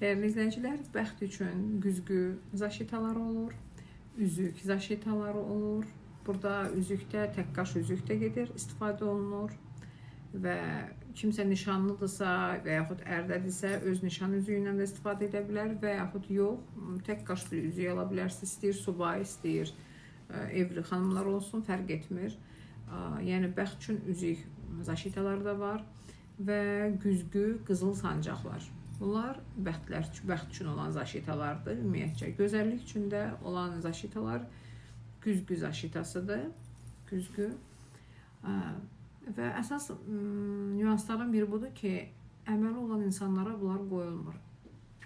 Dəyərli izləyicilər, bəxt üçün güzgü zaşitaları olur, üzük zaşitaları olur. Burada üzükdə tək qaş üzük də gedir, istifadə olunur və kimsə nişanlıdırsa və yaxud ərdədirsə öz nişan üzüyü ilə də istifadə edə bilər və yaxud yox, tək qaş bir üzük ala bilərsiniz. İstəyir subay, istəyir evli xanımlar olsun, fərq etmir. Yəni bəxt üçün üzük zaşitaları da var və güzgü qızıl sancaqlar. Bunlar bəxt üçün olan zaşitalardır ümumiyyətcə. Gözəllik üçün də olan zaşitalar güzgü zaşitasıdır. Güzgü. Və əsas nüanslardan biri budur ki, əməli olan insanlara bunlar qoyulmur.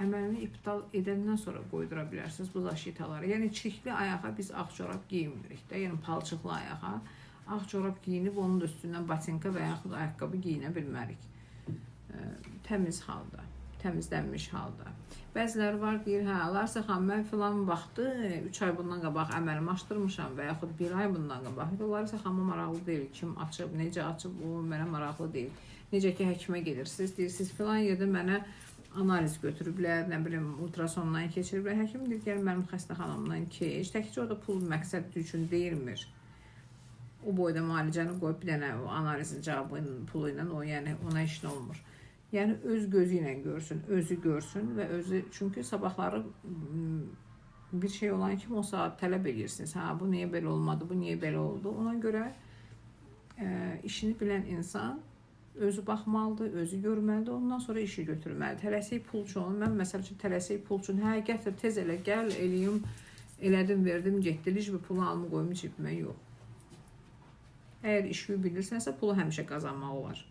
Əməlini iptal edəndən sonra qoydura bilərsiniz bu zaşitaları. Yəni çirkli ayağa biz ağ çorab giyinmirik də. Yəni palçıqlı ayağa ağ çorab giyinib onun da üstündən batinka və yaxud ayaqqabı giyinə bilmərik. Təmiz halda. Təmizlənmiş halda. Bəziləri var, deyir, hə, alarsa xan, mən filan vaxtı 3 ay bundan qabaq əməlimi açdırmışam və yaxud 1 ay bundan qabaq. Onlarsa xanıma maraqlı deyil, kim açıb, necə açıb, o mənə maraqlı deyil. Necə ki, həkimə gedirsiniz, deyirsiniz, filan yerdə mənə analiz götürüblər, nə bilim, ultrasondan keçiriblər. Həkim deyir, gəl mənim xəstəxanamdan keç. Təkcə orada pul məqsəd üçün deyilmir. O boyda müalicəni qoyub bir dənə analizin cavabının pulu ilə o, yəni ona işin olmur. Yəni öz gözü ilə görsün, özü görsün və özü, çünki sabahları bir şey olan kimi o saat tələb edirsiniz. Hə, bu niyə belə olmadı, bu niyə belə oldu? Ona görə işini bilən insan özü baxmalıdır, özü görməlidir, ondan sonra işi götürməlidir. Tələsik pul üçün, mən məsəl üçün tələsik pul üçün, hə, gətir, tez elə, gəl, eləyim, elədim, verdim, getdi, bir pulu alımı qoyum cibimə, yox. Əgər işi bilirsənsə, pulu həmişə qazanmaq olar.